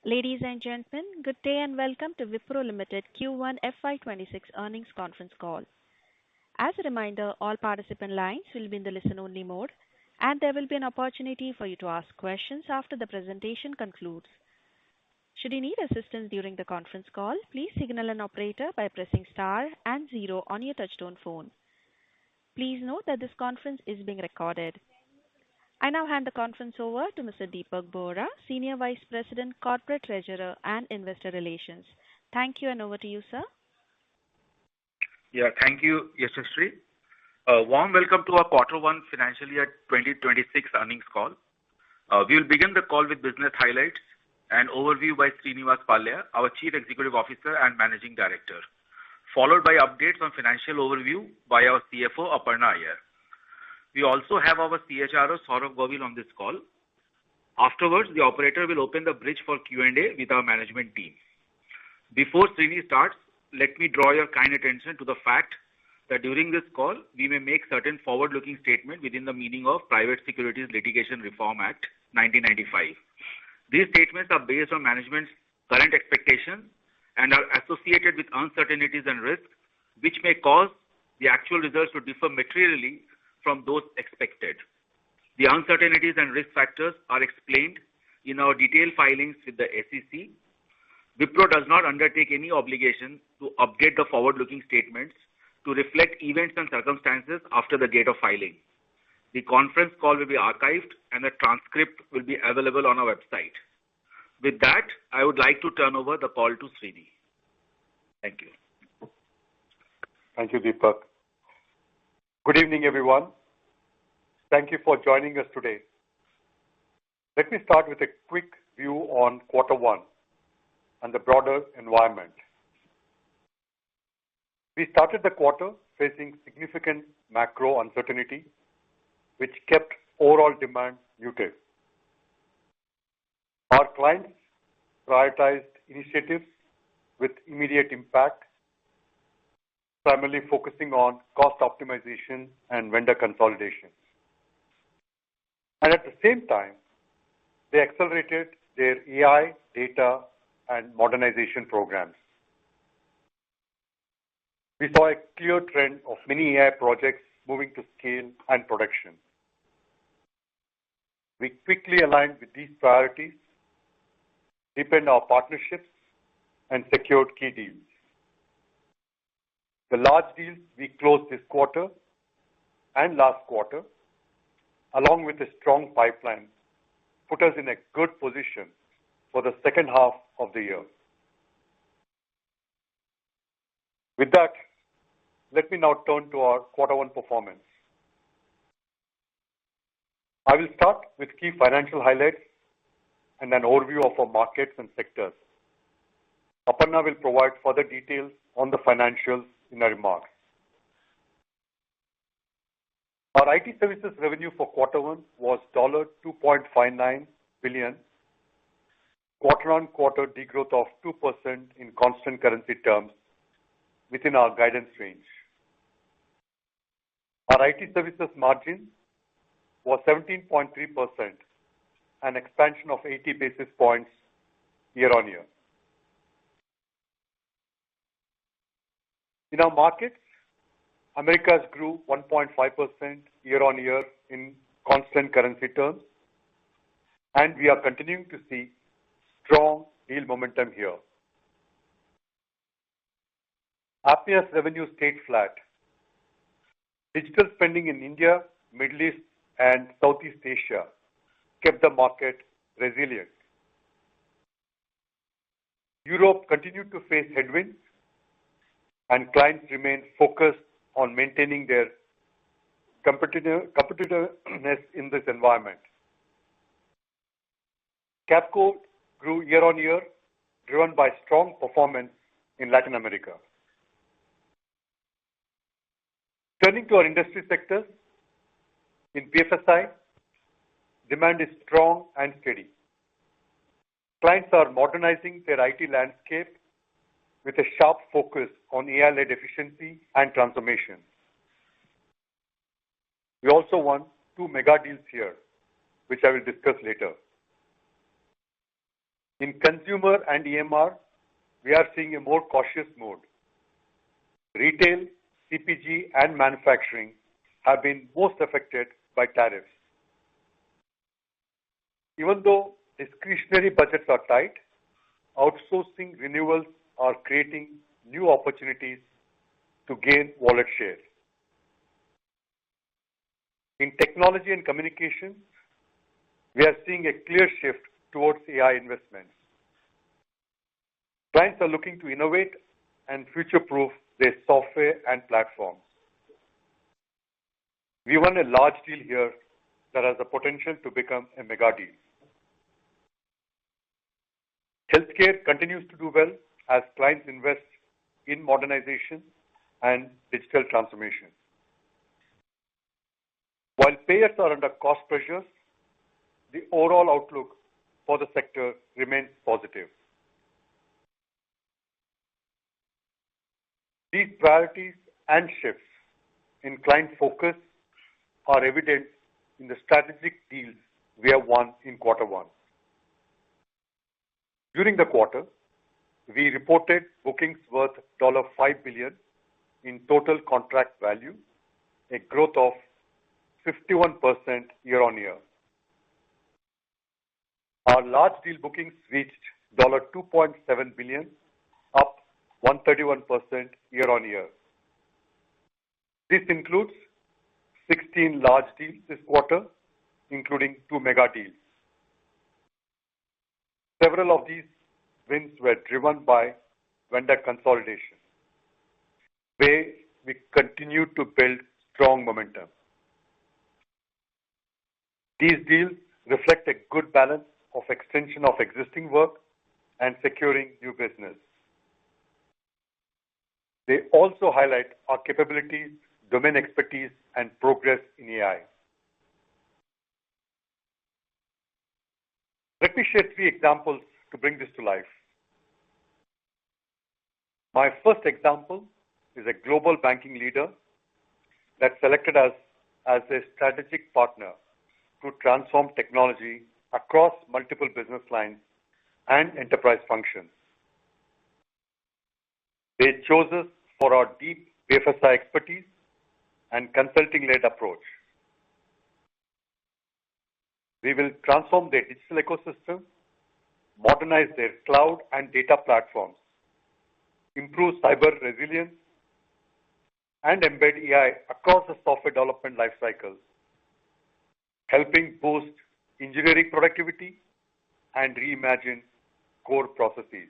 Ladies and gentlemen, good day and welcome to Wipro Limited Q1 FY26 earnings conference call. As a reminder, all participant lines will be in the listen-only mode, and there will be an opportunity for you to ask questions after the presentation concludes. Should you need assistance during the conference call, please signal an operator by pressing star and zero on your touchtone phone. Please note that this conference is being recorded. I now hand the conference over to Mr. Deepak Bohra, Senior Vice President, Corporate Treasurer and Investor Relations. Thank you, and over to you, sir. Yeah, thank you, Yashashree. Warm welcome to our Q1 Financial Year 2026 earnings call. We will begin the call with business highlights and overview by Srinivas Pallia, our Chief Executive Officer and Managing Director, followed by updates on financial overview by our CFO, Aparna Iyer. We also have our CHRO, Saurabh Govil, on this call. Afterwards, the operator will open the bridge for Q&A with our management team. Before Srini starts, let me draw your kind attention to the fact that during this call, we may make certain forward-looking statements within the meaning of Private Securities Litigation Reform Act 1995. These statements are based on management's current expectations and are associated with uncertainties and risks, which may cause the actual results to differ materially from those expected. The uncertainties and risk factors are explained in our detailed filings with the SEC. Wipro does not undertake any obligation to update the forward-looking statements to reflect events and circumstances after the date of filing. The conference call will be archived and a transcript will be available on our website. With that, I would like to turn over the call to Srini. Thank you. Thank you, Deepak. Good evening, everyone. Thank you for joining us today. Let me start with a quick view on Q1 and the broader environment. We started the quarter facing significant macro uncertainty, which kept overall demand muted. Our clients prioritized initiatives with immediate impact, primarily focusing on cost optimization and vendor consolidation. And at the same time, they accelerated their AI, data, and modernization programs. We saw a clear trend of many AI projects moving to scale and production. We quickly aligned with these priorities, deepened our partnerships, and secured key deals. The large deals we closed this quarter and last quarter, along with a strong pipeline, put us in a good position for the second half of the year. With that, let me now turn to our Q1 performance. I will start with key financial highlights and an overview of our markets and sectors. Aparna will provide further details on the financials in her remarks. Our IT services revenue for Q1 was $2.59 billion, quarter-on-quarter degrowth of 2% in constant currency terms within our guidance range. Our IT services margin was 17.3%, an expansion of 80 basis points year-on-year. In our markets, Americas grew 1.5% year-on-year in constant currency terms, and we are continuing to see strong deal momentum here. APMEA's revenue stayed flat. Digital spending in India, Middle East, and Southeast Asia kept the market resilient. Europe continued to face headwinds, and clients remained focused on maintaining their competitiveness in this environment. Capco grew year-on-year, driven by strong performance in Latin America. Turning to our industry sectors, in BFSI, demand is strong and steady. Clients are modernizing their IT landscape with a sharp focus on AI-led efficiency and transformation. We also won 2 mega deals here, which I will discuss later. In consumer and EMR, we are seeing a more cautious mode. Retail, CPG, and manufacturing have been most affected by tariffs. Even though discretionary budgets are tight, outsourcing renewals are creating new opportunities to gain wallet share. In technology and communication, we are seeing a clear shift towards AI investments. Clients are looking to innovate and future-proof their software and platforms. We won a large deal here that has the potential to become a mega deal. Healthcare continues to do well as clients invest in modernization and digital transformation. While payers are under cost pressures, the overall outlook for the sector remains positive. These priorities and shifts in client focus are evident in the strategic deals we have won in quarter one. During the quarter, we reported bookings worth $5 billion in total contract value, a growth of 51% year-on-year. Our large deal bookings reached $2.7 billion, up 131% year-on-year. This includes 16 large deals this quarter, including 2 mega deals. Several of these wins were driven by vendor consolidation, where we continue to build strong momentum. These deals reflect a good balance of extension of existing work and securing new business. They also highlight our capabilities, domain expertise, and progress in AI. Let me share 3 examples to bring this to life. My first example is a global banking leader that selected us as a strategic partner to transform technology across multiple business lines and enterprise functions. They chose us for our deep BFSI expertise and consulting-led approach. We will transform their digital ecosystem, modernize their cloud and data platforms, improve cyber resilience, and embed AI across the software development lifecycle, helping boost engineering productivity and reimagine core processes.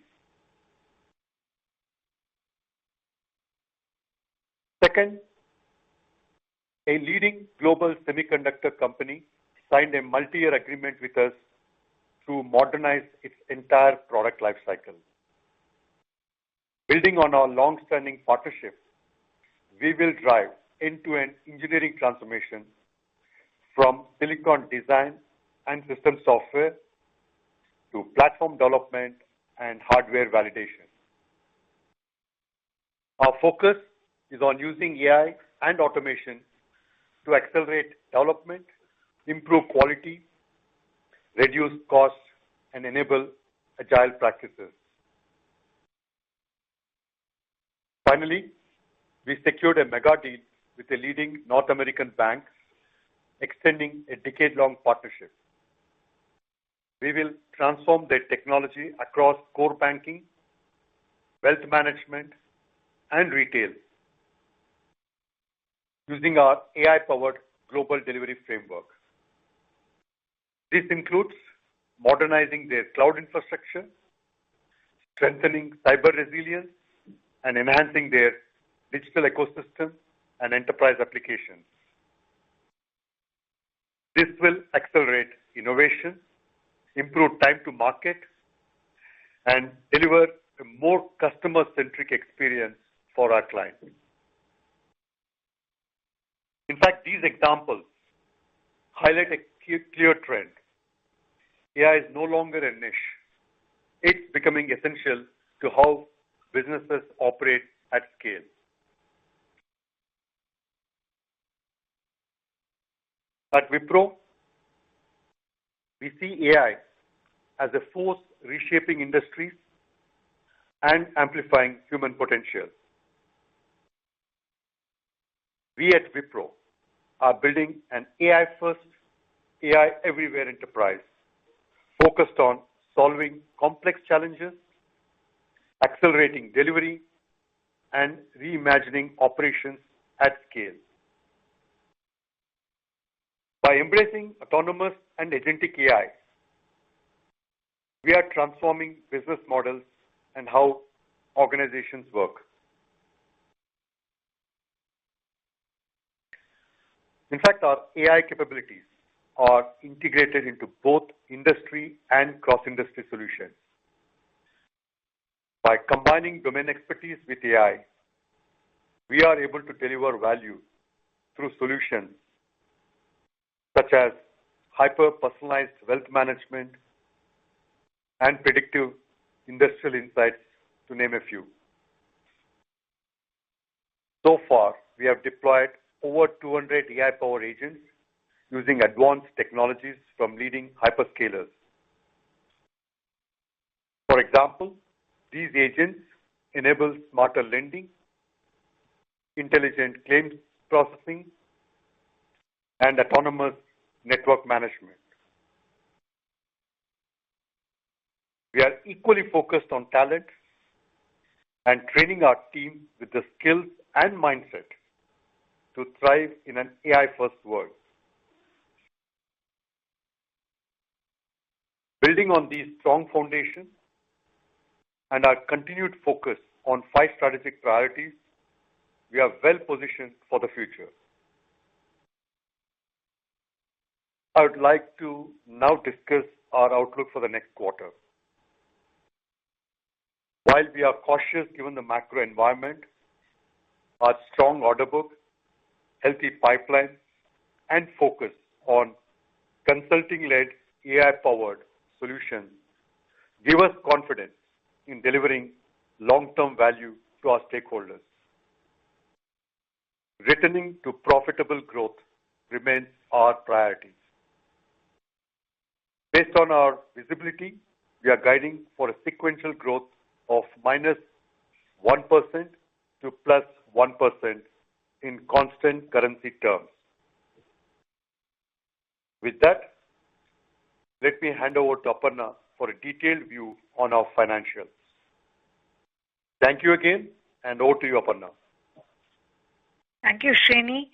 Second, a leading global semiconductor company signed a multi-year agreement with us to modernize its entire product lifecycle. Building on our long-standing partnership, we will drive end-to-end engineering transformation from silicon design and system software to platform development and hardware validation. Our focus is on using AI and automation to accelerate development, improve quality, reduce costs, and enable agile practices. Finally, we secured a mega deal with a leading North American bank, extending a decade-long partnership. We will transform their technology across core banking, wealth management, and retail using our AI-powered global delivery framework. This includes modernizing their cloud infrastructure, strengthening cyber resilience, and enhancing their digital ecosystem and enterprise applications. This will accelerate innovation, improve time to market, and deliver a more customer-centric experience for our clients. In fact, these examples highlight a clear trend. AI is no longer a niche. It's becoming essential to how businesses operate at scale. At Wipro, we see AI as a force reshaping industries and amplifying human potential. We at Wipro are building an AI-first, AI everywhere enterprise focused on solving complex challenges, accelerating delivery, and reimagining operations at scale. By embracing autonomous and agentic AI, we are transforming business models and how organizations work. In fact, our AI capabilities are integrated into both industry and cross-industry solutions. By combining domain expertise with AI, we are able to deliver value through solutions such as hyper-personalized wealth management and predictive industrial insights, to name a few. So far, we have deployed over 200 AI-powered agents using advanced technologies from leading hyperscalers. For example, these agents enable smarter lending, intelligent claims processing, and autonomous network management. We are equally focused on talent and training our team with the skills and mindset to thrive in an AI-first world. Building on these strong foundations and our continued focus on 5 strategic priorities, we are well positioned for the future. I would like to now discuss our outlook for the next quarter. While we are cautious given the macro environment, our strong order book, healthy pipeline, and focus on consulting-led AI-powered solutions give us confidence in delivering long-term value to our stakeholders. Returning to profitable growth remains our priority. Based on our visibility, we are guiding for a sequential growth of -1% to +1% in constant currency terms. With that, let me hand over to Aparna for a detailed view on our financials. Thank you again, and over to you, Aparna. Thank you, Srini.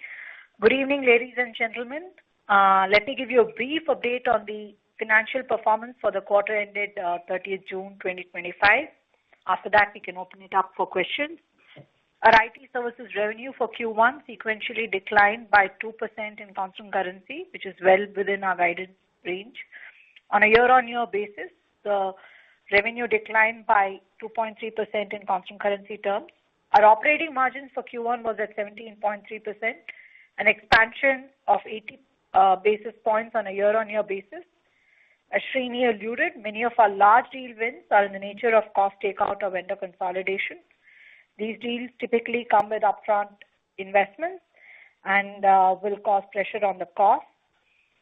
Good evening, ladies and gentlemen. Let me give you a brief update on the financial performance for the quarter ended 30th June 2025. After that, we can open it up for questions. Our IT services revenue for Q1 sequentially declined by 2% in constant currency, which is well within our guidance range. On a year-on-year basis, the revenue declined by 2.3% in constant currency terms. Our operating margins for Q1 was at 17.3%, an expansion of 80 basis points on a year-on-year basis. As Srini alluded, many of our large deal wins are in the nature of cost takeout or vendor consolidation. These deals typically come with upfront investments and will cause pressure on the cost.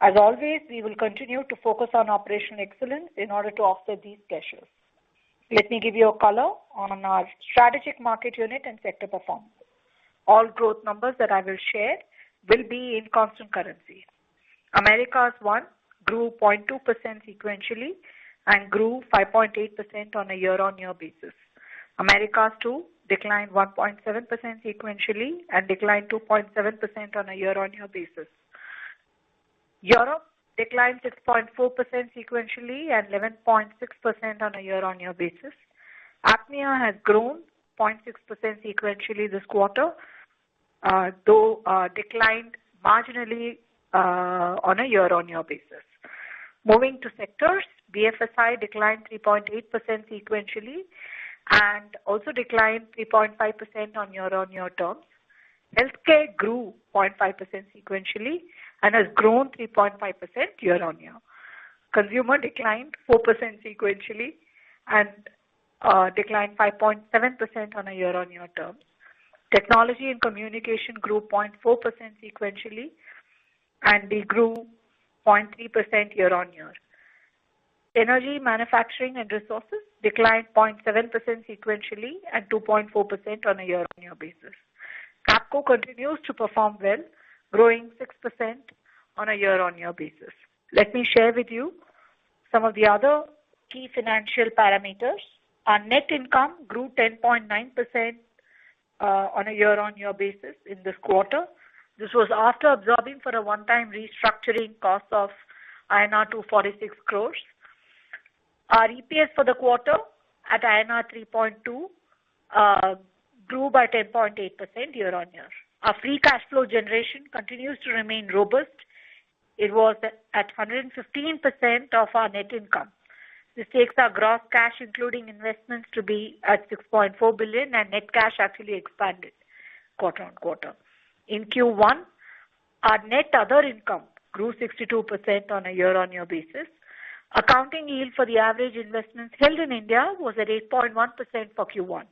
As always, we will continue to focus on operational excellence in order to offset these pressures. Let me give you a color on our strategic market unit and sector performance. All growth numbers that I will share will be in constant currency. Americas 1 grew 0.2% sequentially and grew 5.8% on a year-on-year basis. Americas 2 declined 1.7% sequentially and declined 2.7% on a year-on-year basis. Europe declined 6.4% sequentially and 11.6% on a year-on-year basis. APMEA has grown 0.6% sequentially this quarter, though declined marginally on a year-on-year basis. Moving to sectors, BFSI declined 3.8% sequentially and also declined 3.5% on year-on-year terms. Healthcare grew 0.5% sequentially and has grown 3.5% year-on-year. Consumer declined 4% sequentially and declined 5.7% on a year-on-year terms. Technology and communication grew 0.4% sequentially and they grew 0.3% year-on-year. Energy, manufacturing, and resources declined 0.7% sequentially and 2.4% on a year-on-year basis. Capco continues to perform well, growing 6% on a year-on-year basis. Let me share with you some of the other key financial parameters. Our net income grew 10.9% on a year-on-year basis in this quarter. This was after absorbing for a one-time restructuring cost of INR 246 crores. Our EPS for the quarter at INR 3.2 grew by 10.8% year-on-year. Our free cash flow generation continues to remain robust. It was at 115% of our net income. This takes our gross cash, including investments, to be at 6.4 billion, and net cash actually expanded quarter on quarter. In Q1, our net other income grew 62% on a year-on-year basis. Accounting yield for the average investments held in India was at 8.1% for Q1.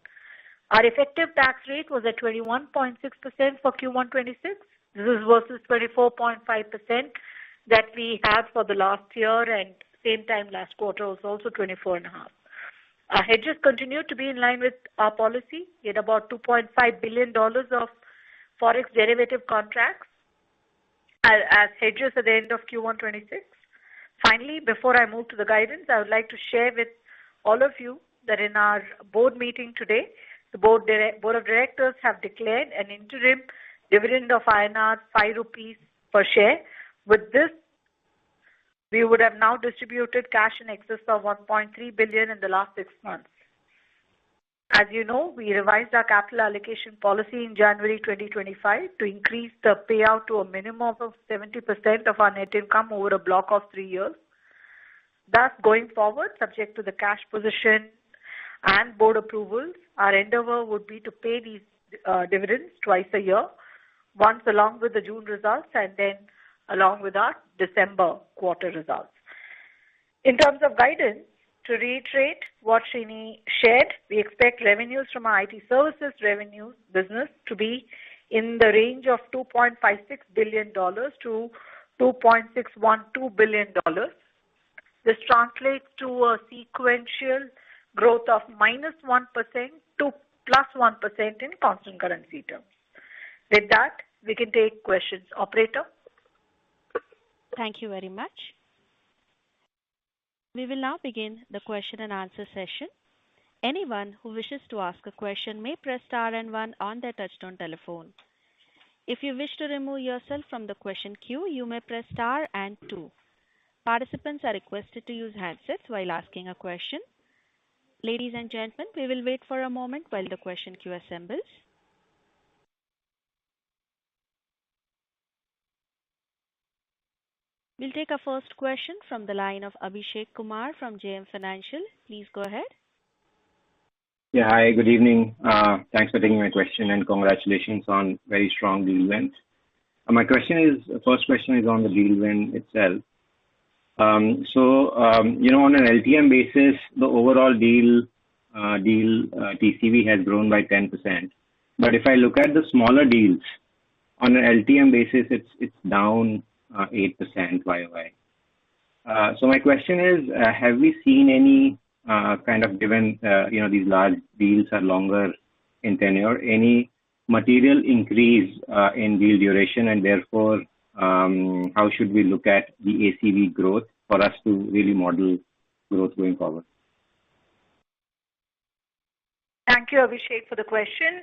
Our effective tax rate was at 21.6% for Q1 26. This is versus 24.5% that we had for the last year, and same time last quarter was also 24.5%. Our hedges continue to be in line with our policy. We had about $2.5 billion of forex derivative contracts as hedges at the end of Q1 26. Finally, before I move to the guidance, I would like to share with all of you that in our board meeting today, the board of directors have declared an interim dividend of INR 5 rupees per share. With this, we would have now distributed cash in excess of 1.3 billion in the last 6 months. As you know, we revised our capital allocation policy in January 2025 to increase the payout to a minimum of 70% of our net income over a block of 3 years. Thus, going forward, subject to the cash position and board approvals, our endeavor would be to pay these dividends twice a year, once along with the June results and then along with our December quarter results. In terms of guidance, to reiterate what Srini shared, we expect revenues from our IT services revenue business to be in the range of $2.56 billion to $2.612 billion. This translates to a sequential growth of -1% to +1% in constant currency terms. With that, we can take questions. Operator? Thank you very much. We will now begin the question and answer session. Anyone who wishes to ask a question may press star and one on their touchtone telephone. If you wish to remove yourself from the question queue, you may press star and two. Participants are requested to use handsets while asking a question. Ladies and gentlemen, we will wait for a moment while the question queue assembles. We'll take our first question from the line of Abhishek Kumar from JM Financial. Please go ahead. Yeah, hi, good evening. Thanks for taking my question and congratulations on very strong deal wins. My first question is on the deal win itself. On an LTM basis, the overall deal TCV has grown by 10%. But if I look at the smaller deals, on an LTM basis, it's down 8% YOY. So my question is, have we seen any kind of, given these large deals are longer in tenure, any material increase in deal duration, and therefore how should we look at the ACV growth for us to really model growth going forward? Thank you, Abhishek, for the question.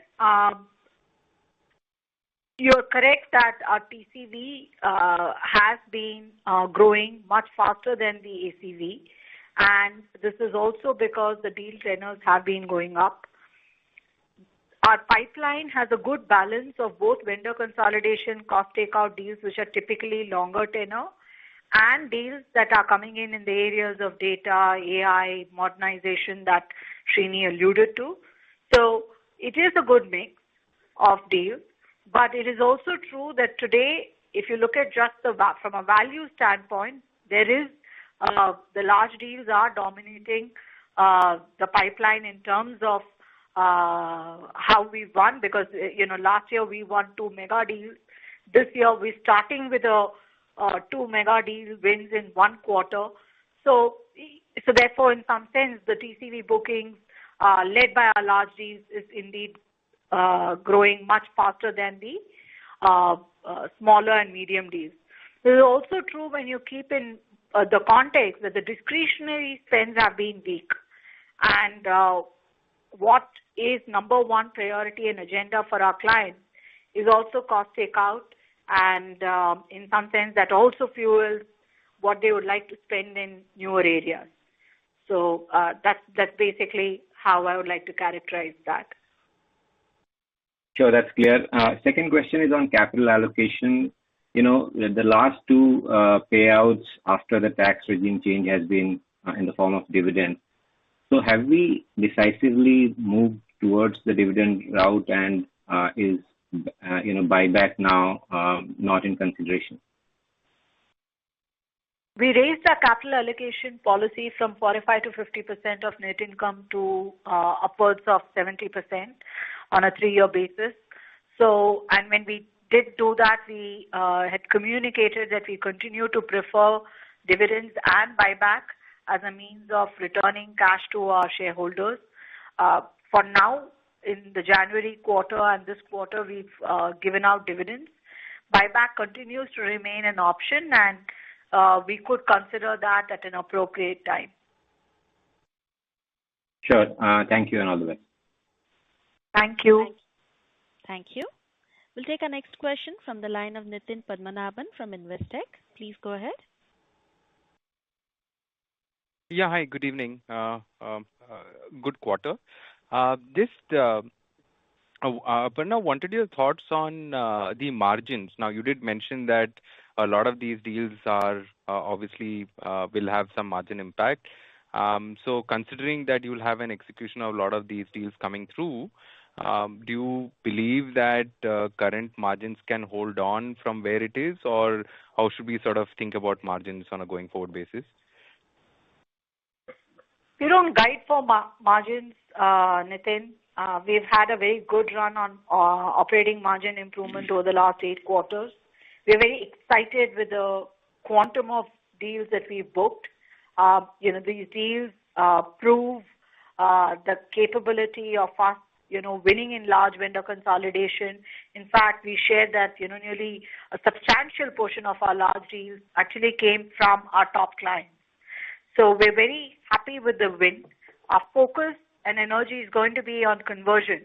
You're correct that our TCV has been growing much faster than the ACV, and this is also because the deal tenors have been going up. Our pipeline has a good balance of both vendor consolidation, cost takeout deals, which are typically longer tenor, and deals that are coming in the areas of data, AI, modernization that Srini alluded to. So it is a good mix of deals. But it is also true that today, if you look at just from a value standpoint, there is the large deals are dominating the pipeline in terms of how we won, because last year we won 2 mega deals. This year we're starting with 2 mega deal wins in one quarter. So So therefore, in some sense, the TCV bookings led by our large deals is indeed growing much faster than the smaller and medium deals. This is also true when you keep in the context that the discretionary spends have been weak. And what is number one priority and agenda for our clients is also cost takeout. And in some sense, that also fuels what they would like to spend in newer areas. So that's basically how I would like to characterize that. Sure, that's clear. Second question is on capital allocation. The last two payouts after the tax regime change has been in the form of dividend. So have we decisively moved towards the dividend route, and is buyback now not in consideration? We raised our capital allocation policy from 45 to 50% of net income to upwards of 70% on a 3-year basis. So, and when we did do that, we had communicated that we continue to prefer dividends and buyback as a means of returning cash to our shareholders. For now, in the January quarter and this quarter, we've given out dividends. Buyback continues to remain an option, and we could consider that at an appropriate time. Sure. Thank you and all the best. Thank you. Thank you. We'll take our next question from the line of Nitin Padmanabhan from Investec. Please go ahead. Yeah, hi, good evening. Good quarter. Aparna, wanted your thoughts on the margins. Now, you did mention that a lot of these deals are obviously will have some margin impact. So considering that you'll have an execution of a lot of these deals coming through, do you believe that current margins can hold on from where it is, or how should we sort of think about margins on a going forward basis? We don't guide for margins, Nitin. We've had a very good run on operating margin improvement over the last 8 quarters. We're very excited with the quantum of deals that we've booked. These deals prove the capability of us, winning in large vendor consolidation. In fact, we shared that, nearly a substantial portion of our large deals actually came from our top clients. So we're very happy with the win. Our focus and energy is going to be on conversion,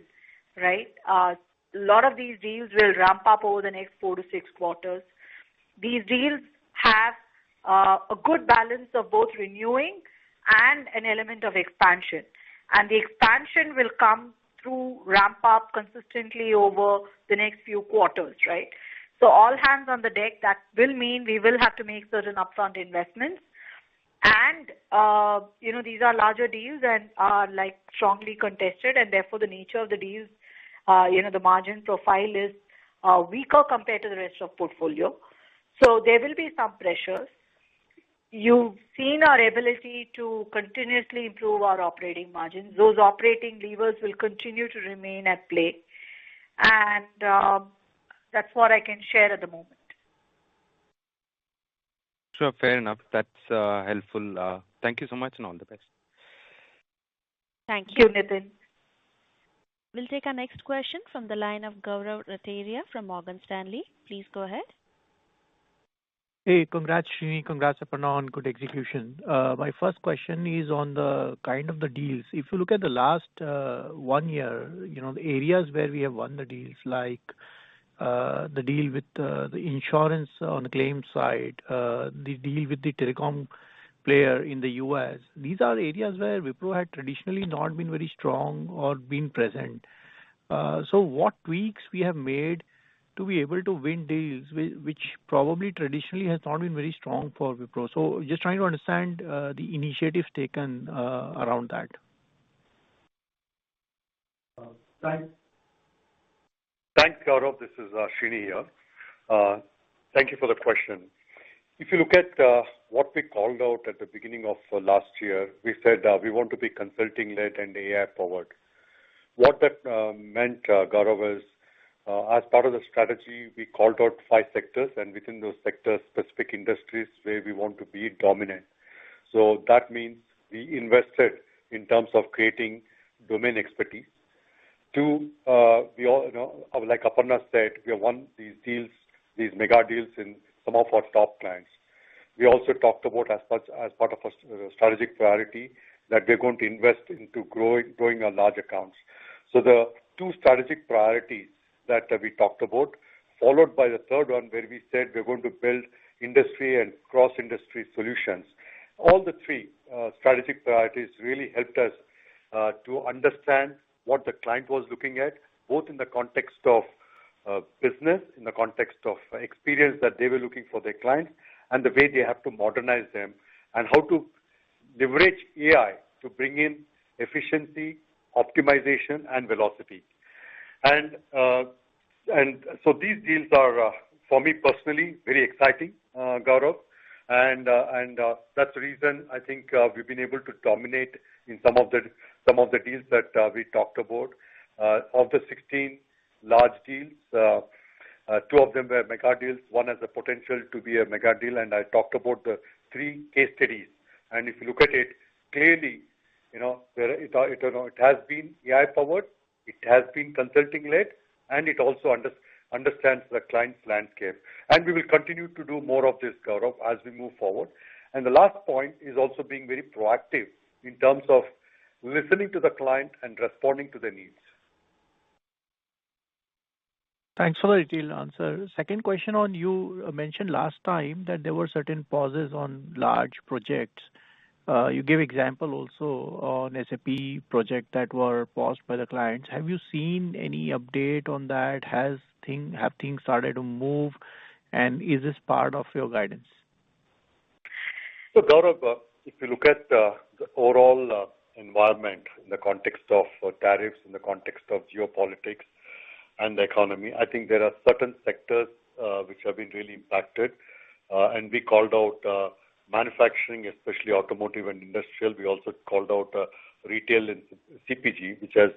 right? A lot of these deals will ramp up over the next 4 to 6 quarters. These deals have a good balance of both renewing and an element of expansion. And the expansion will come through ramp up consistently over the next few quarters, right? So all hands on the deck, that will mean we will have to make certain upfront investments. And, these are larger deals and are strongly contested, and therefore the nature of the deals, the margin profile is weaker compared to the rest of portfolio. So there will be some pressures. You've seen our ability to continuously improve our operating margins. Those operating levers will continue to remain at play. And that's what I can share at the moment. Sure, fair enough. That's helpful. Thank you so much and all the best. Thank you. Thank you, Nitin. We'll take our next question from the line of Gaurav Rateria from Morgan Stanley. Please go ahead. Hey, congrats, Srini. Congrats, Aparna, on good execution. My first question is on the kind of the deals. If you look at the last 1 year, the areas where we have won the deals, like the deal with the insurance on the claim side, the deal with the telecom player in the US, these are areas where Wipro had traditionally not been very strong or been present. So what tweaks we have made to be able to win deals which probably traditionally has not been very strong for Wipro? So just trying to understand the initiatives taken around that. Thanks, Gaurav. This is Srini here. Thank you for the question. If you look at what we called out at the beginning of last year, we said we want to be consulting-led and AI-forward. What that meant, Gaurav, is as part of the strategy, we called out 5 sectors, and within those sectors, specific industries where we want to be dominant. So that means we invested in terms of creating domain expertise. Two, we all, like Aparna said, we have won these deals, these mega deals in some of our top clients. We also talked about as part of a strategic priority that we're going to invest into growing our large accounts. So the two strategic priorities that we talked about, followed by the third one where we said we're going to build industry and cross-industry solutions. All the three strategic priorities really helped us to understand what the client was looking at, both in the context of business, in the context of experience that they were looking for their clients, and the way they have to modernize them, and how to leverage AI to bring in efficiency, optimization, and velocity. And so these deals are, for me personally, very exciting, Gaurav. And that's the reason I think we've been able to dominate in some of the deals that we talked about. Of the 16 large deals, 2 of them were mega deals. One has the potential to be a mega deal, and I talked about the 3 case studies. And if you look at it clearly, it has been AI powered, it has been consulting led, and it also understands the client's landscape. And we will continue to do more of this, Gaurav, as we move forward. And the last point is also being very proactive in terms of listening to the client and responding to their needs. Thanks for the detailed answer. Second question on you mentioned last time that there were certain pauses on large projects. You gave example also on SAP project that were paused by the clients. Have you seen any update on that? Have things started to move? And is this part of your guidance? So Gaurav, if you look at the overall environment in the context of tariffs, in the context of geopolitics, and the economy, I think there are certain sectors which have been really impacted. And we called out manufacturing, especially automotive and industrial. We also called out retail and CPG, which has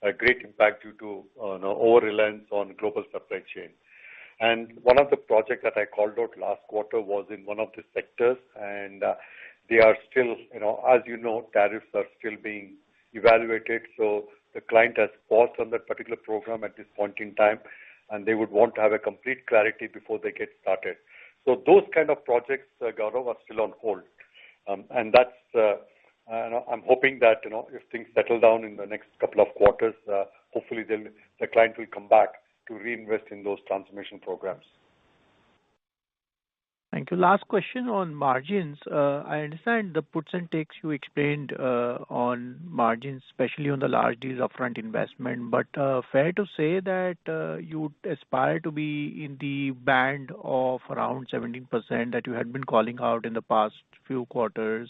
a great impact due to over-reliance on global supply chain. And one of the projects that I called out last quarter was in one of the sectors, and they are still, as you know, tariffs are still being evaluated. So the client has paused on that particular program at this point in time, and they would want to have a complete clarity before they get started. So those kind of projects, Gaurav, are still on hold. And that's, I'm hoping that, if things settle down in the next couple of quarters, hopefully the client will come back to reinvest in those transformation programs. Thank you. Last question on margins. I understand the puts and takes you explained on margins, especially on the large deals upfront investment, but fair to say that you would aspire to be in the band of around 17% that you had been calling out in the past few quarters,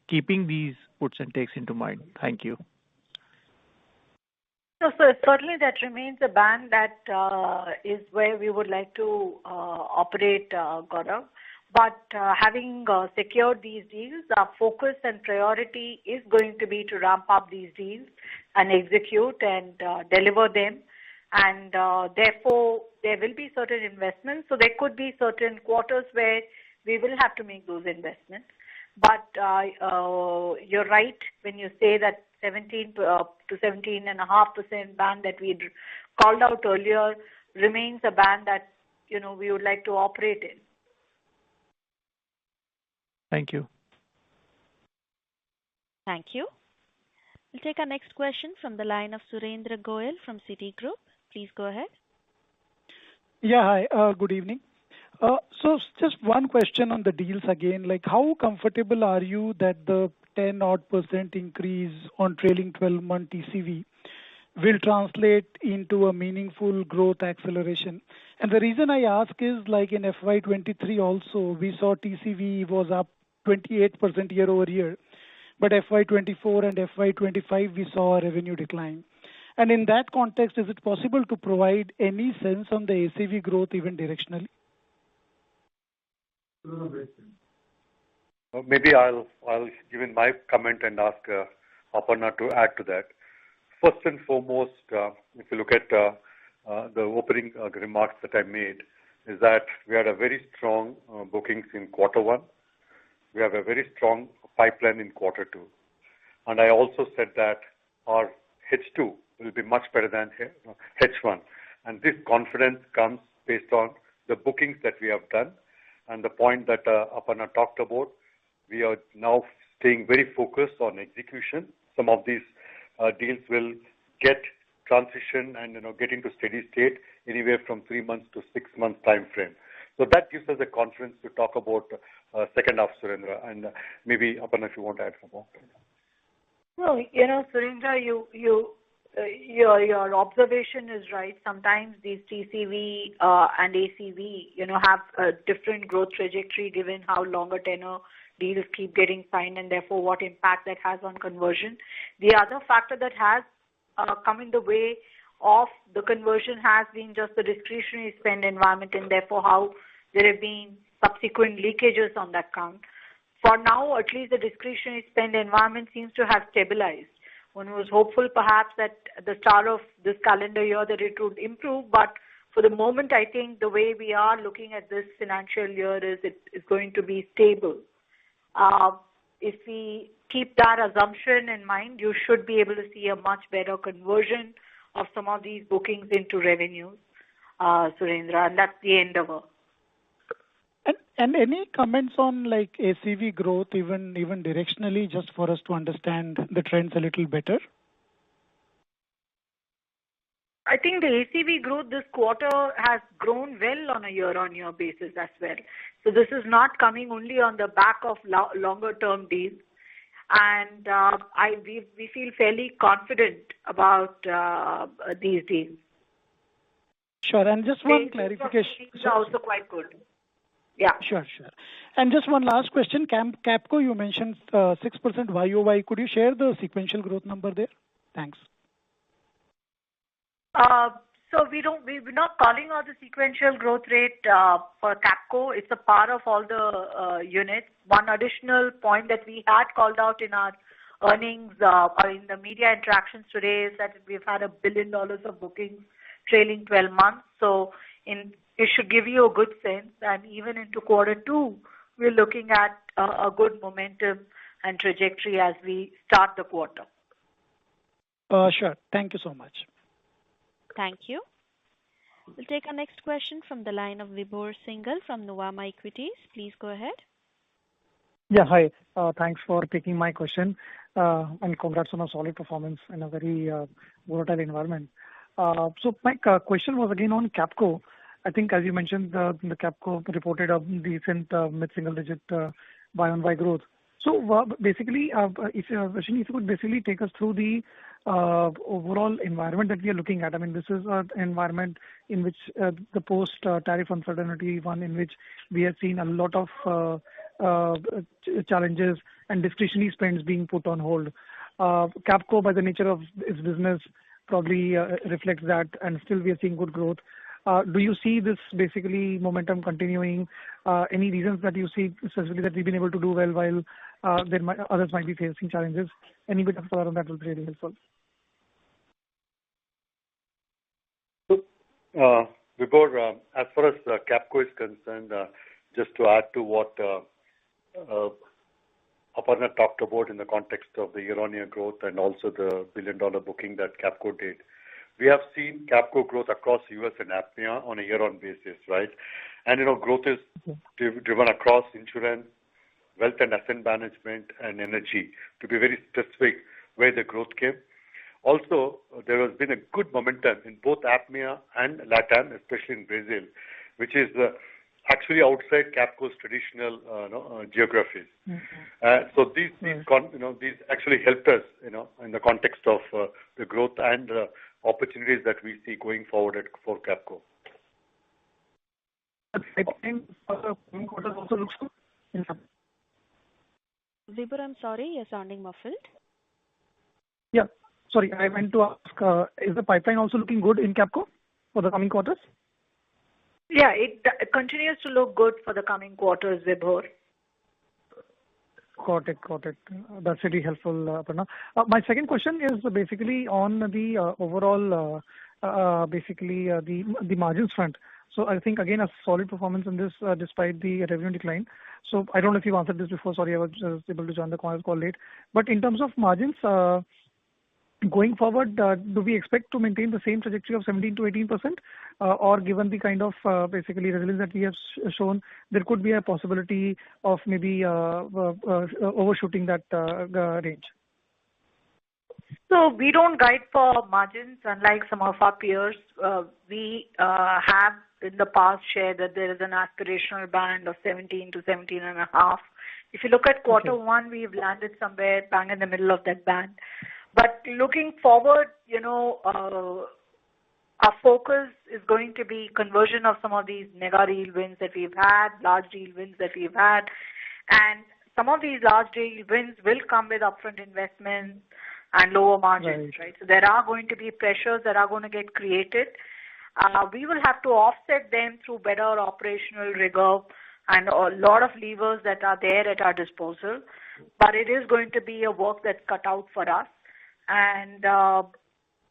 keeping these puts and takes into mind. Thank you. So certainly that remains a band that is where we would like to operate, Gaurav. But having secured these deals, our focus and priority is going to be to ramp up these deals and execute and deliver them. And therefore, there will be certain investments. So there could be certain quarters where we will have to make those investments. But you're right when you say that 17 to 17.5% band that we called out earlier remains a band that we would like to operate in. Thank you. Thank you. We'll take our next question from the line of Surendra Goyal from Citigroup. Please go ahead. Yeah, hi. Good evening. So just one question on the deals again. Like, how comfortable are you that the 10% increase on trailing 12-month TCV will translate into a meaningful growth acceleration? And the reason I ask is, like in FY23 also, we saw TCV was up 28% year over year, but FY24 and FY25 we saw a revenue decline. And in that context, is it possible to provide any sense on the ACV growth even directionally? Maybe I'll give in my comment and ask Aparna to add to that. First and foremost, if you look at the opening remarks that I made, is that we had a very strong bookings in quarter one. We have a very strong pipeline in quarter two. And I also said that our H2 will be much better than H1. And this confidence comes based on the bookings that we have done. And the point that Aparna talked about, we are now staying very focused on execution. Some of these deals will get transition and get into steady state anywhere from 3 months to 6 months time frame. So that gives us a confidence to talk about second half, Surendra. And maybe Aparna, if you want to add some more. No, Surendra, your observation is right. Sometimes these TCV and ACV, have a different growth trajectory given how longer tenor deals keep getting signed and therefore what impact that has on conversion. The other factor that has come in the way of the conversion has been just the discretionary spend environment and therefore how there have been subsequent leakages on that count. For now, at least the discretionary spend environment seems to have stabilized. One was hopeful perhaps at the start of this calendar year that it would improve, but for the moment, I think the way we are looking at this financial year is it is going to be stable. If we keep that assumption in mind, you should be able to see a much better conversion of some of these bookings into revenues, Surendra, and that's the endeavor. And any comments on like ACV growth, even directionally, just for us to understand the trends a little better? I think the ACV growth this quarter has grown well on a year-on-year basis as well. So this is not coming only on the back of longer-term deals, and we feel fairly confident about these deals. Sure, and just one clarification. These are also quite good. Yeah. Sure. And just one last question. Capco, you mentioned 6% YOY. Could you share the sequential growth number there? Thanks. So we're not calling out the sequential growth rate for Capco. It's a part of all the units. One additional point that we had called out in our earnings or in the media interactions today is that we've had $1 billion of bookings trailing 12 months. So it should give you a good sense. And even into Q2, we're looking at a good momentum and trajectory as we start the quarter. Sure. Thank you so much. Thank you. We'll take our next question from the line of Vibhor Singhal from Nuvama Equities. Please go ahead. Yeah, hi. Thanks for taking my question and congrats on a solid performance in a very volatile environment. So my question was again on Capco. I think as you mentioned, the Capco reported a decent mid-single digit Y-on-Y growth. So basically, if you could basically take us through the overall environment that we are looking at. I mean, this is an environment in which the post-tariff uncertainty, one in which we have seen a lot of challenges and discretionary spends being put on hold. Capco, by the nature of its business, probably reflects that, and still we are seeing good growth. Do you see this basically momentum continuing? Any reasons that you see specifically that we've been able to do well while others might be facing challenges? Any bit of color on that will be really helpful. Vibhor, as far as Capco is concerned, just to add to what Aparna talked about in the context of the year-on-year growth and also the $1 billion booking that Capco did, we have seen Capco growth across US and APMEA on a year-on basis, right? And growth is driven across insurance, wealth and asset management, and energy. To be very specific, where the growth came. Also, there has been a good momentum in both APMEA and LATAM, especially in Brazil, which is actually outside Capco's traditional geographies. Mm-hmm. So these actually helped us, in the context of the growth and opportunities that we see going forward for Capco. I think the coming quarter also looks good. Vibhor, I'm sorry, you're sounding muffled. Yeah. Sorry, I meant to ask, is the pipeline also looking good in Capco for the coming quarters? Yeah, it continues to look good for the coming quarters, Vibhor. Got it. That's really helpful, Aparna. My second question is basically on the overall, the margins front. So I think, again, a solid performance in this despite the revenue decline. So I don't know if you've answered this before. Sorry, I was able to join the call late. But in terms of margins, going forward, do we expect to maintain the same trajectory of 17 to 18%? Or given the kind of basically resilience that we have shown, there could be a possibility of maybe overshooting that range? So we don't guide for margins, unlike some of our peers. We have in the past shared that there is an aspirational band of 17 to 17 and a half. If you look at quarter one, we've landed somewhere bang in the middle of that band. But looking forward, our focus is going to be conversion of some of these mega deal wins that we've had, large deal wins that we've had. And some of these large deal wins will come with upfront investments and lower margins, right? So there are going to be pressures that are going to get created. We will have to offset them through better operational rigor and a lot of levers that are there at our disposal. But it is going to be a work that's cut out for us. And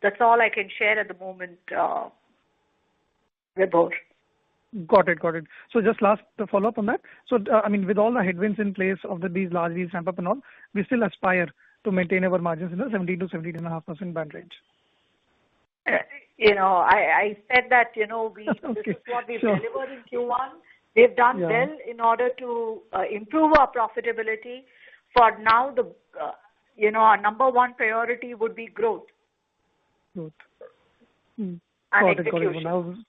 that's all I can share at the moment, Vibhor. Got it. So just last follow-up on that. So, with all the headwinds in place of these large deals ramp up and all, we still aspire to maintain our margins in the 17 to 17.5% band range. I said that, this is what we've delivered in Q1. We've done well in order to improve our profitability. For now, our number one priority would be growth. And execution.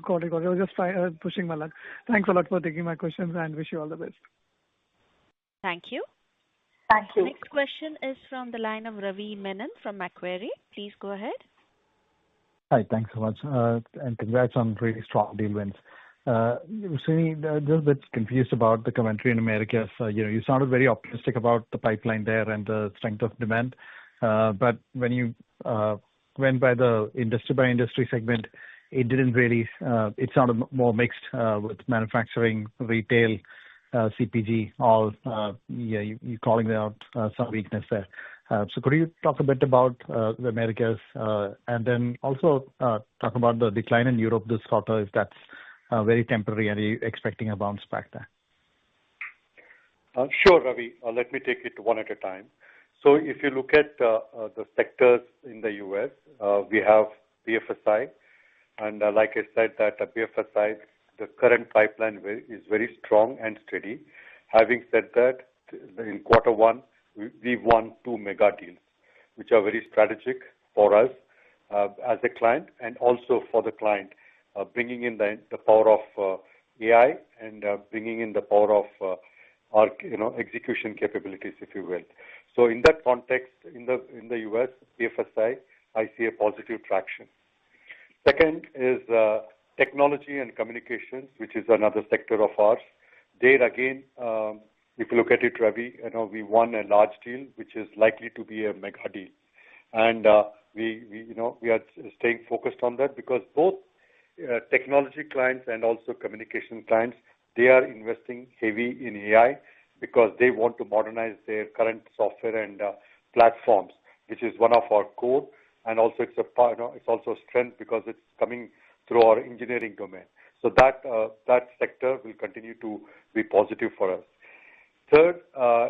Got it. I was just pushing my luck. Thanks a lot for taking my questions and wish you all the best. Thank you. Thank you. Next question is from the line of Ravi Menon from Macquarie. Please go ahead. Hi, thanks so much. And congrats on really strong deal wins. Srini, just a bit confused about the commentary in Americas. You sounded very optimistic about the pipeline there and the strength of demand. But when you went by the industry segment, it didn't really, it sounded more mixed with manufacturing, retail, CPG, all, you calling out some weakness there. So could you talk a bit about the Americas and then also talk about the decline in Europe this quarter, if that's very temporary, and are you expecting a bounce back there? Sure, Ravi. Let me take it one at a time. So if you look at the sectors in the U.S., we have BFSI. And like I said, that BFSI, the current pipeline is very strong and steady. Having said that, in quarter one, we won 2 mega deals, which are very strategic for us as a client and also for the client, bringing in the power of AI and bringing in the power of our execution capabilities, if you will. So in that context, in the US, BFSI, I see a positive traction. Second is technology and communications, which is another sector of ours. There again, if you look at it, Ravi, we won a large deal, which is likely to be a mega deal, and we are staying focused on that because both technology clients and also communication clients, they are investing heavy in AI because they want to modernize their current software and platforms, which is one of our core, and also it's also a strength because it's coming through our engineering domain. So that sector will continue to be positive for us. Third,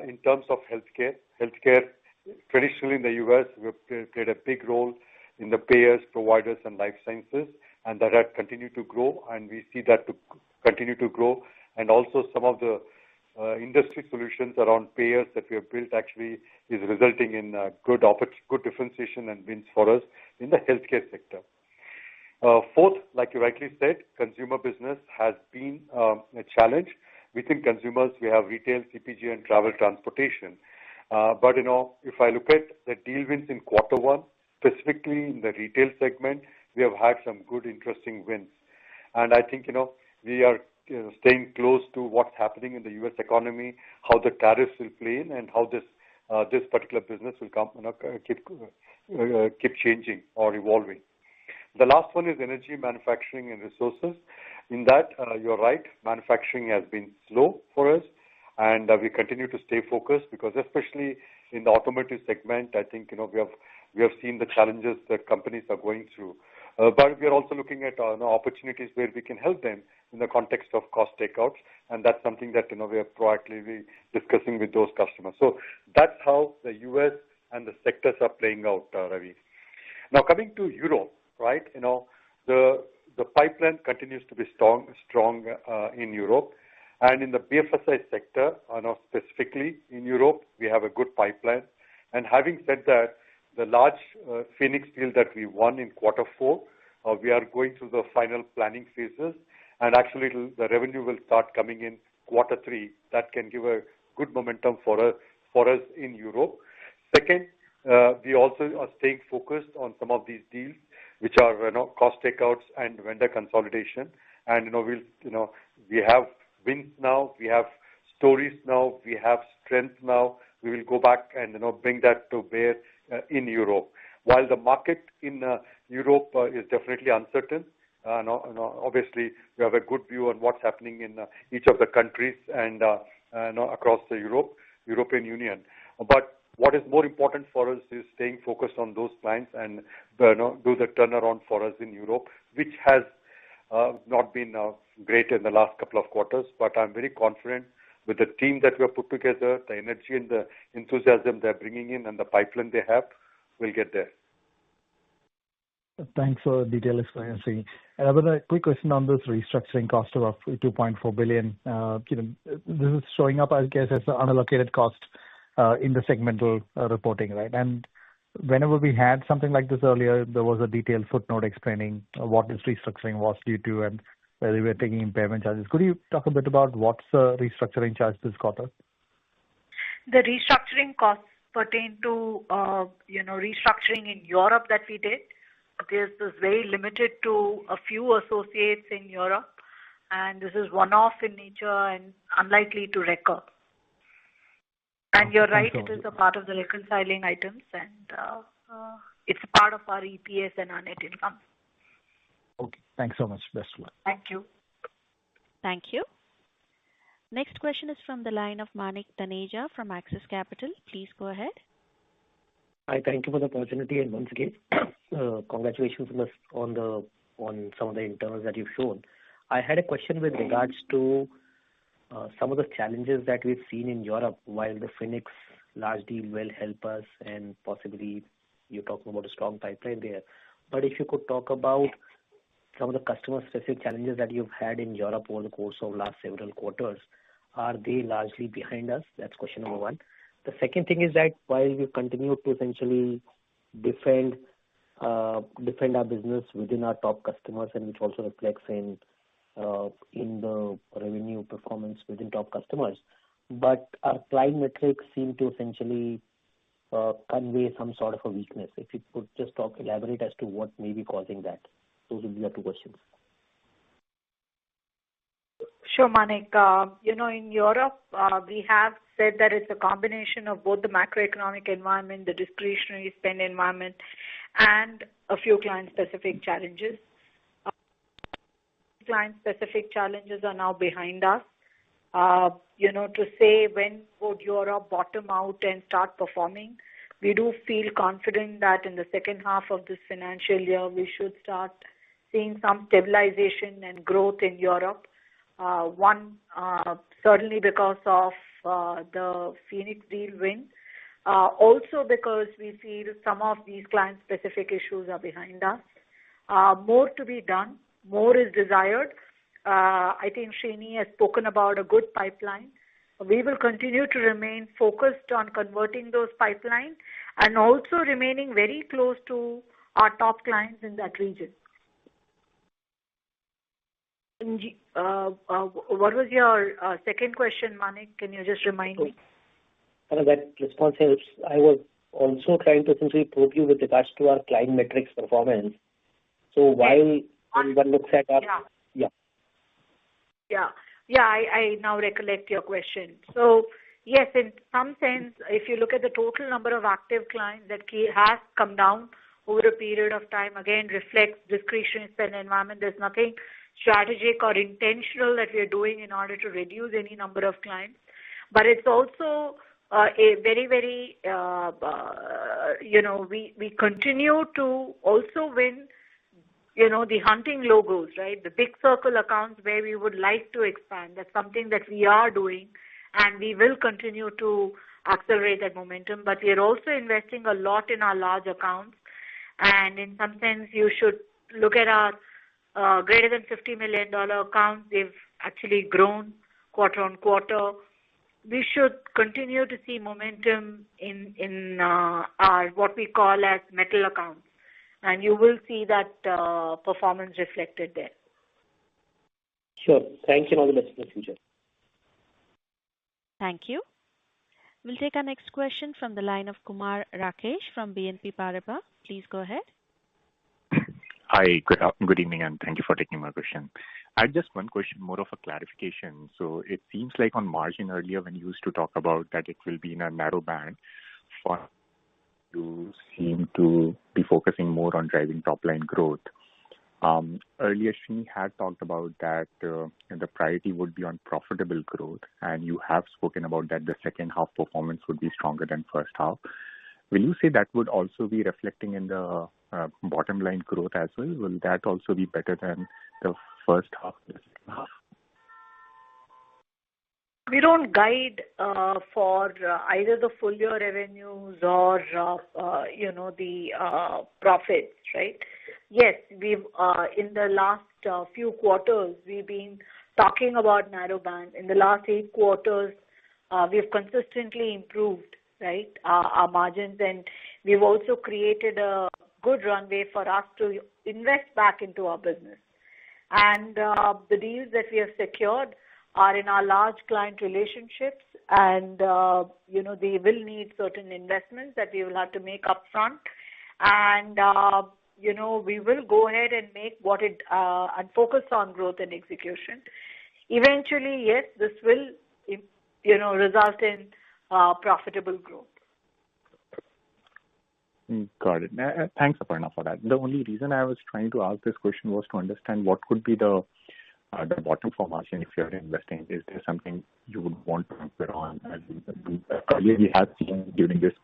in terms of healthcare traditionally in the U.S. we've played a big role in the payers, providers, and life sciences, and that had continued to grow, and we see that to continue to grow. And also some of the industry solutions around payers that we have built actually is resulting in good differentiation and wins for us in the healthcare sector. Fourth, like you rightly said, consumer business has been a challenge. Within consumers, we have retail, CPG, and travel transportation. But, if I look at the deal wins in quarter one, specifically in the retail segment, we have had some good, interesting wins. And I think, we are staying close to what's happening in the U.S. economy, how the tariffs will play in, and how this particular business will keep changing or evolving. The last one is energy, manufacturing, and resources. In that, you're right, manufacturing has been slow for us, and we continue to stay focused because especially in the automotive segment, I think, we have seen the challenges that companies are going through. But we are also looking at opportunities where we can help them in the context of cost takeouts, and that's something that we are proactively discussing with those customers. So that's how the US and the sectors are playing out, Ravi. Now coming to Europe, right? The pipeline continues to be strong in Europe, and in the BFSI sector, specifically in Europe, we have a good pipeline. And having said that, the large Phoenix deal that we won in Q4, we are going through the final planning phases, and actually the revenue will start coming in Q3. That can give a good momentum for us in Europe. Second, we also are staying focused on some of these deals, which are cost takeouts and vendor consolidation. And we have wins now, we have stories now, we have strength now. We will go back and bring that to bear in Europe. While the market in Europe is definitely uncertain, obviously we have a good view on what's happening in each of the countries and across the European Union. But what is more important for us is staying focused on those clients and do the turnaround for us in Europe, which has not been great in the last couple of quarters. But I'm very confident with the team that we have put together, the energy and the enthusiasm they're bringing in, and the pipeline they have, we'll get there. Thanks for the detailed explanation. And I've got a quick question on this restructuring cost of 2.4 billion. This is showing up, I guess, as an unallocated cost in the segmental reporting, right? And whenever we had something like this earlier, there was a detailed footnote explaining what this restructuring was due to and whether we were taking impairment charges. Could you talk a bit about what's the restructuring charge this quarter? The restructuring costs pertain to restructuring in Europe that we did. This is very limited to a few associates in Europe, and this is one-off in nature and unlikely to recur. And you're right, it is a part of the reconciling items, and it's a part of our EPS and our net income. Okay, thanks so much. Best of luck. Thank you. Thank you. Next question is from the line of Manik Taneja from Axis Capital. Please go ahead. Hi, thank you for the opportunity, and once again, congratulations on some of the internals that you've shown. I had a question with regards to some of the challenges that we've seen in Europe. While the Phoenix large deal will help us, and possibly you're talking about a strong pipeline there, but if you could talk about some of the customer-specific challenges that you've had in Europe over the course of last several quarters, are they largely behind us? That's question number one. The second thing is that while we continue to essentially defend our business within our top customers, and which also reflects in the revenue performance within top customers, but our client metrics seem to essentially convey some sort of a weakness. If you could just elaborate as to what may be causing that. Those would be the two questions. Sure, Manik. In Europe, we have said that it's a combination of both the macroeconomic environment, the discretionary spend environment, and a few client-specific challenges. Client-specific challenges are now behind us. To say when would Europe bottom out and start performing, we do feel confident that in the second half of this financial year, we should start seeing some stabilization and growth in Europe. Certainly because of the Phoenix deal win. Also because we feel some of these client-specific issues are behind us. More to be done. More is desired. I think Srini has spoken about a good pipeline. We will continue to remain focused on converting those pipelines and also remaining very close to our top clients in that region. What was your second question, Manik? Can you just remind me? That response helps. I was also trying to essentially probe you with regards to our client metrics performance. So while one looks at our... I now recollect your question. So yes, in some sense, if you look at the total number of active clients, that has come down over a period of time, again reflects discretionary spend environment. There's nothing strategic or intentional that we are doing in order to reduce any number of clients. But it's also a very, very, we continue to also win the hunting logos, right? The big circle accounts where we would like to expand. That's something that we are doing, and we will continue to accelerate that momentum. But we are also investing a lot in our large accounts, and in some sense, you should look at our greater than $50 million accounts. They've actually grown quarter on quarter. We should continue to see momentum in our what we call as metal accounts, and you will see that performance reflected there. Sure. Thank you, and all the best in the future. Thank you. We'll take our next question from the line of Kumar Rakesh from BNP Paribas. Please go ahead. Hi, good evening, and thank you for taking my question. I had just one question, more of a clarification. So it seems like on margin earlier when you used to talk about that it will be in a narrow band, for you seem to be focusing more on driving top line growth. Earlier, Srini had talked about that the priority would be on profitable growth, and you have spoken about that the second half performance would be stronger than first half. Will you say that would also be reflecting in the bottom line growth as well? Will that also be better than the first half? We don't guide for either the full year revenues or the profits, right? Yes, we've in the last few quarters we've been talking about narrow band. In the last 8 quarters, we've consistently improved, right, our margins, and we've also created a good runway for us to invest back into our business. And the deals that we have secured are in our large client relationships, and they will need certain investments that we will have to make upfront, and we will go ahead and make and focus on growth and execution. Eventually, yes, this will result in profitable growth. Got it. Thanks, Aparna, for that. The only reason I was trying to ask this question was to understand what could be the bottom for margin if you're investing. Is there something you would want to anchor on? Earlier we had seen during this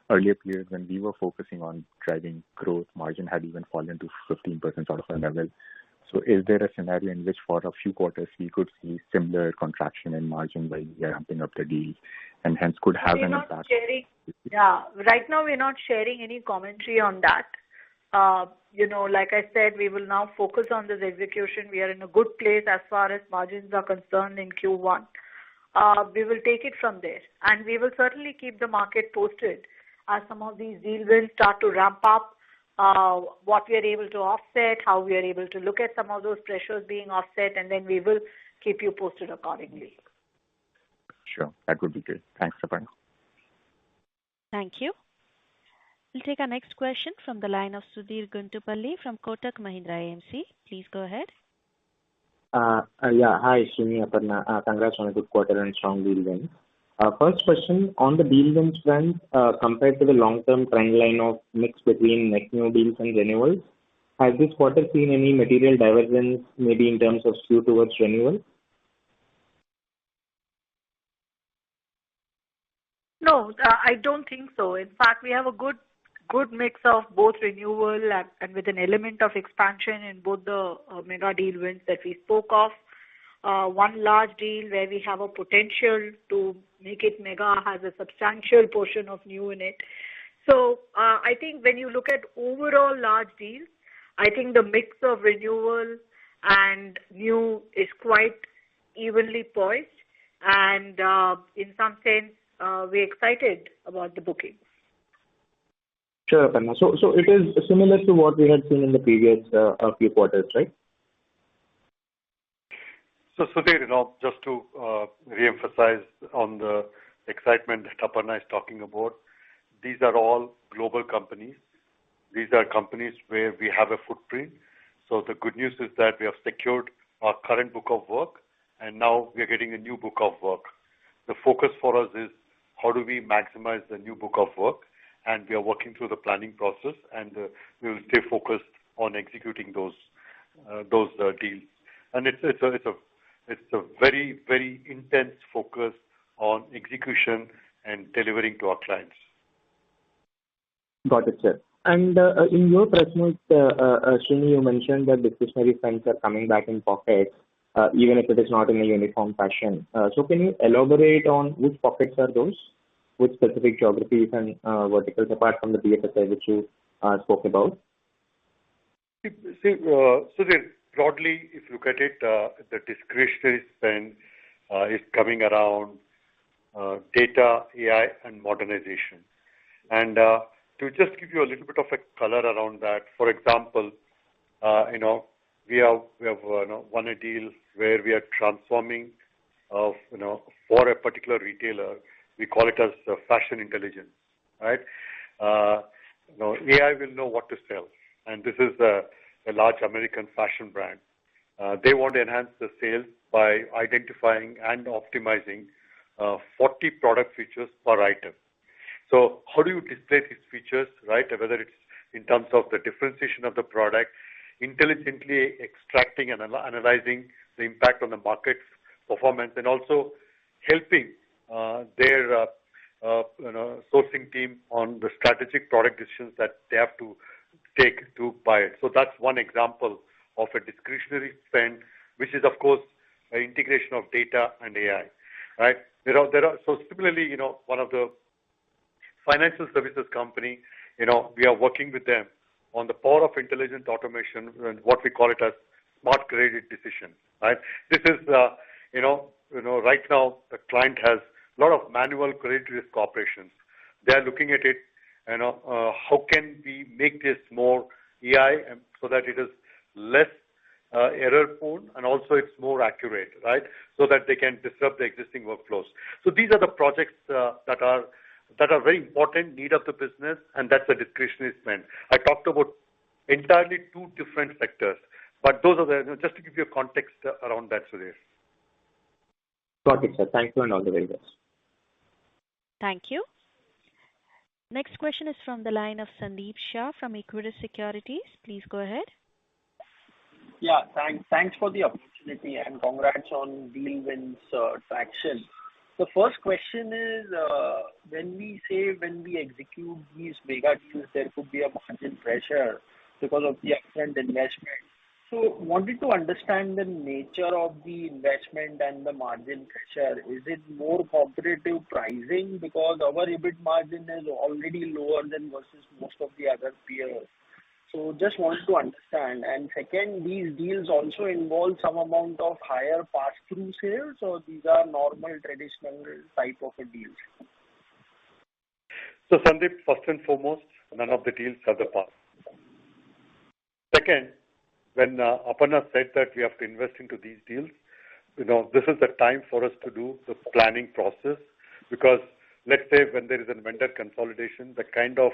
earlier period when we were focusing on driving growth, margin had even fallen to 15% sort of a level. So is there a scenario in which for a few quarters we could see similar contraction in margin while we are ramping up the deals and hence could have an impact? Right now we're not sharing any commentary on that. Like I said, we will now focus on this execution. We are in a good place as far as margins are concerned in Q1. We will take it from there, and we will certainly keep the market posted as some of these deal wins start to ramp up, what we are able to offset, how we are able to look at some of those pressures being offset, and then we will keep you posted accordingly. Sure, that would be great. Thanks, Aparna. Thank you. We'll take our next question from the line of Sudheer Guntupalli from Kotak Mahindra AMC. Please go ahead. Hi, Srini, Aparna. Congrats on a good quarter and strong deal wins. First question, on the deal wins front, compared to the long-term trend line of mix between net new deals and renewals, has this quarter seen any material divergence, maybe in terms of skew towards renewal? No, I don't think so. In fact, we have a good mix of both renewal and with an element of expansion in both the mega deal wins that we spoke of. One large deal where we have a potential to make it mega has a substantial portion of new in it. So I think when you look at overall large deals, I think the mix of renewal and new is quite evenly poised, and in some sense, we're excited about the bookings. Sure, Aparna. So it is similar to what we had seen in the previous few quarters, right? So Sudhir, just to re-emphasize on the excitement that Aparna is talking about, these are all global companies. These are companies where we have a footprint. So the good news is that we have secured our current book of work, and now we are getting a new book of work. The focus for us is how do we maximize the new book of work, and we are working through the planning process, and we will stay focused on executing those deals. And it's a very, very intense focus on execution and delivering to our clients. Got it, sir. And in your press note, Srini, you mentioned that discretionary spends are coming back in pockets, even if it is not in a uniform fashion. So can you elaborate on which pockets are those, which specific geographies and verticals apart from the BFSI which you spoke about? Broadly, if you look at it, the discretionary spend is coming around data, AI, and modernization. And to just give you a little bit of a color around that, for example, we have won a deal where we are transforming, for a particular retailer, we call it as fashion intelligence, right? AI will know what to sell, and this is a large American fashion brand. They want to enhance the sales by identifying and optimizing 40 product features per item. So how do you display these features, right? Whether it's in terms of the differentiation of the product, intelligently extracting and analyzing the impact on the market performance, and also helping their sourcing team on the strategic product decisions that they have to take to buy it. So that's one example of a discretionary spend, which is of course an integration of data and AI, right? So similarly, one of the financial services company, we are working with them on the power of intelligent automation and what we call it as smart credit decision, right? This is, right now the client has a lot of manual credit risk operations. They are looking at it, how can we make this more AI so that it is less error prone and also it's more accurate, right? So that they can disrupt the existing workflows. So these are the projects that are very important need of the business, and that's a discretionary spend. I talked about entirely two different sectors, but those are just to give you a context around that, Sudhir. Got it, sir. Thank you and all the very best. Thank you. Next question is from the line of Sandeep Shah from Equirus Securities. Please go ahead. Yeah, thanks for the opportunity and congrats on deal wins traction. The first question is, when we execute these mega deals, there could be a margin pressure because of the upfront investment. So wanted to understand the nature of the investment and the margin pressure. Is it more competitive pricing because our EBIT margin is already lower than versus most of the other peers? So just want to understand. And second, these deals also involve some amount of higher pass-through sales, or these are normal traditional type of a deals? So Sandeep, first and foremost, none of the deals have the pass. Second, when Aparna said that we have to invest into these deals, this is the time for us to do the planning process, because let's say when there is a vendor consolidation, the kind of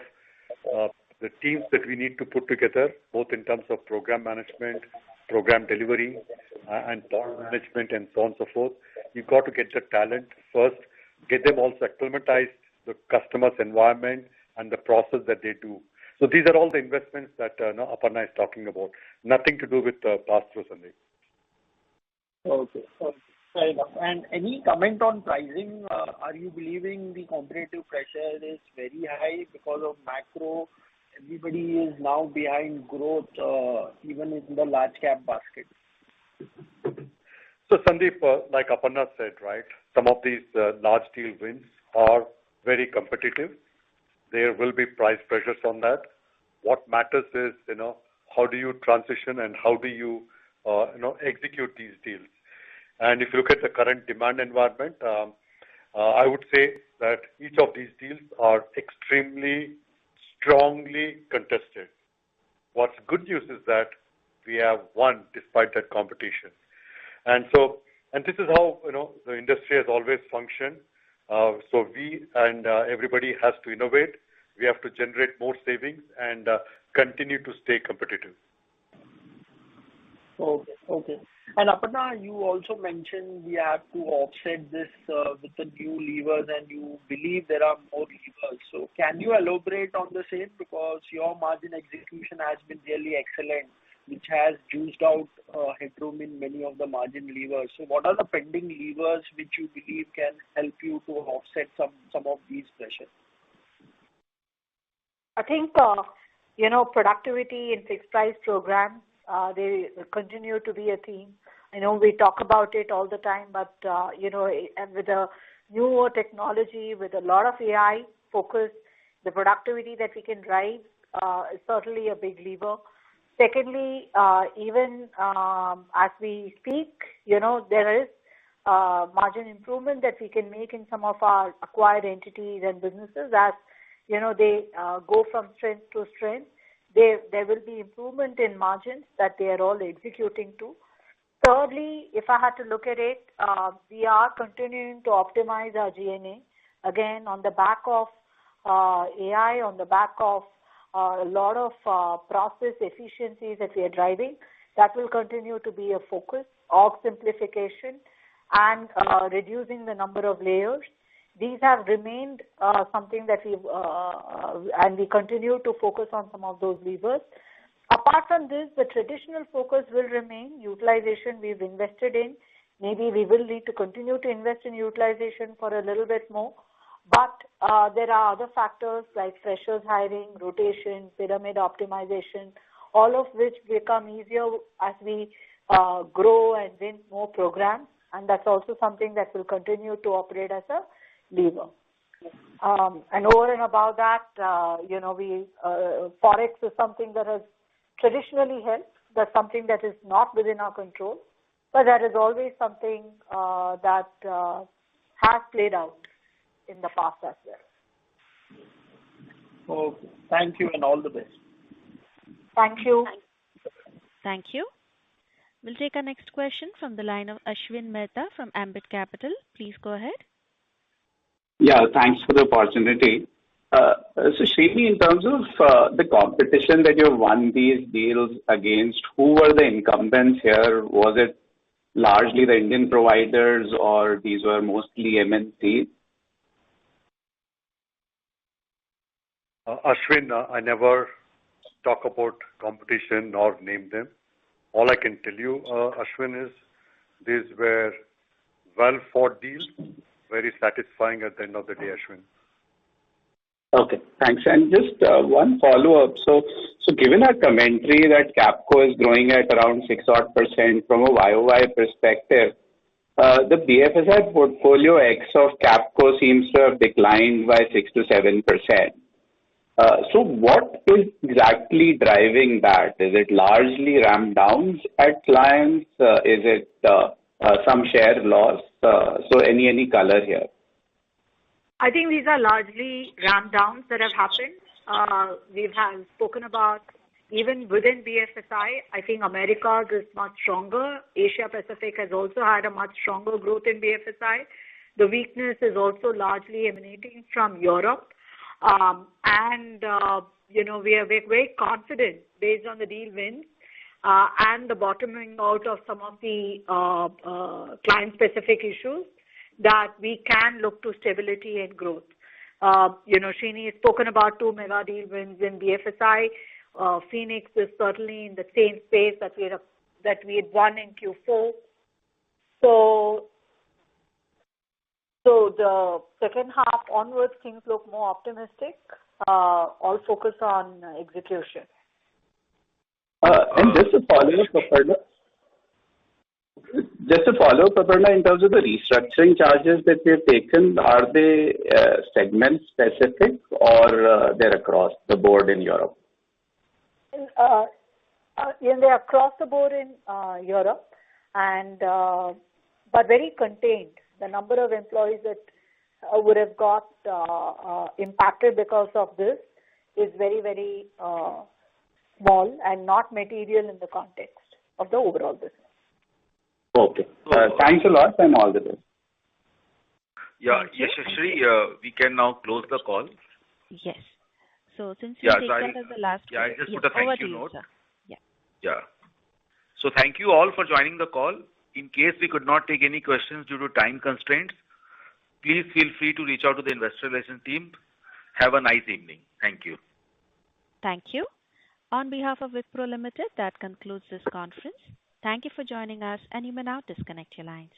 the teams that we need to put together, both in terms of program management, program delivery, and power management, and so on and so forth, you've got to get the talent first, get them also acclimatized the customer's environment and the process that they do. So these are all the investments that Aparna is talking about. Nothing to do with pass-through, Sandeep. Okay. Fair enough. And any comment on pricing? Are you believing the competitive pressure is very high because of macro? Everybody is now behind growth, even in the large cap basket. So Sandeep, like Aparna said, right, some of these large deal wins are very competitive. There will be price pressures on that. What matters is, how do you transition and how do you, execute these deals? And if you look at the current demand environment, I would say that each of these deals are extremely strongly contested. What's good news is that we have won despite that competition. And this is how, the industry has always functioned. So we and everybody has to innovate. We have to generate more savings and continue to stay competitive. Okay. And Aparna, you also mentioned we have to offset this with the new levers, and you believe there are more levers. So can you elaborate on the same? Because your margin execution has been really excellent, which has juiced out headroom in many of the margin levers. So what are the pending levers which you believe can help you to offset some of these pressures? I think Productivity in fixed price programs, they continue to be a theme. We talk about it all the time, but, and with a newer technology, with a lot of AI focus, the productivity that we can drive is certainly a big lever. Secondly, even as we speak, there is margin improvement that we can make in some of our acquired entities and businesses as, they go from strength to strength. There will be improvement in margins that they are all executing to. Thirdly, if I had to look at it, we are continuing to optimize our G&A, again, on the back of AI, on the back of a lot of process efficiencies that we are driving. That will continue to be a focus. Org simplification and reducing the number of layers. These have remained something that and we continue to focus on some of those levers. Apart from this, the traditional focus will remain utilization we've invested in. Maybe we will need to continue to invest in utilization for a little bit more. But there are other factors like freshers hiring, rotation, pyramid optimization, all of which become easier as we grow and win more programs. And that's also something that will continue to operate as a lever. And over and above that, forex is something that has traditionally helped. That's something that is not within our control, but that is always something that has played out in the past as well. Okay. Thank you and all the best. Thank you. Thank you. We'll take our next question from the line of Ashwin Mehta from Ambit Capital. Please go ahead. Yeah, thanks for the opportunity. So, Srini, in terms of the competition that you won these deals against, who were the incumbents here? Was it largely the Indian providers or these were mostly MNCs? Ashwin, I never talk about competition or name them. All I can tell you, Ashwin, is these were well fought deals, very satisfying at the end of the day, Ashwin. Okay, thanks. And just one follow-up. So given our commentary that Capco is growing at around 6% from a YOY perspective, the BFSI portfolio X of Capco seems to have declined by 6 to 7%. So what is exactly driving that? Is it largely ramp downs at clients? Is it some share loss? So any color here? I think these are largely ramp downs that have happened. We've spoken about even within BFSI. I think Americas is much stronger. Asia Pacific has also had a much stronger growth in BFSI. The weakness is also largely emanating from Europe. We are very confident based on the deal wins and the bottoming out of some of the client-specific issues that we can look to stability and growth. Srini has spoken about 2 mega deal wins in BFSI. Phoenix is certainly in the same space that we had won in Q4. So the second half onwards, things look more optimistic. All focus on execution. And just to follow up, Aparna, in terms of the restructuring charges that we have taken, are they segment specific or they're across the board in Europe? They're across the board in Europe, but very contained. The number of employees that would have got impacted because of this is very, very small and not material in the context of the overall business. Okay. Thanks a lot and all the best. Yeah, Yashashree, we can now close the call. Yes. So since you take that as the last I just put a thank you note. Yeah. Yeah. So thank you all for joining the call. In case we could not take any questions due to time constraints, please feel free to reach out to the investor relations team. Have a nice evening. Thank you. Thank you. On behalf of Wipro Limited, that concludes this conference. Thank you for joining us, and you may now disconnect your lines.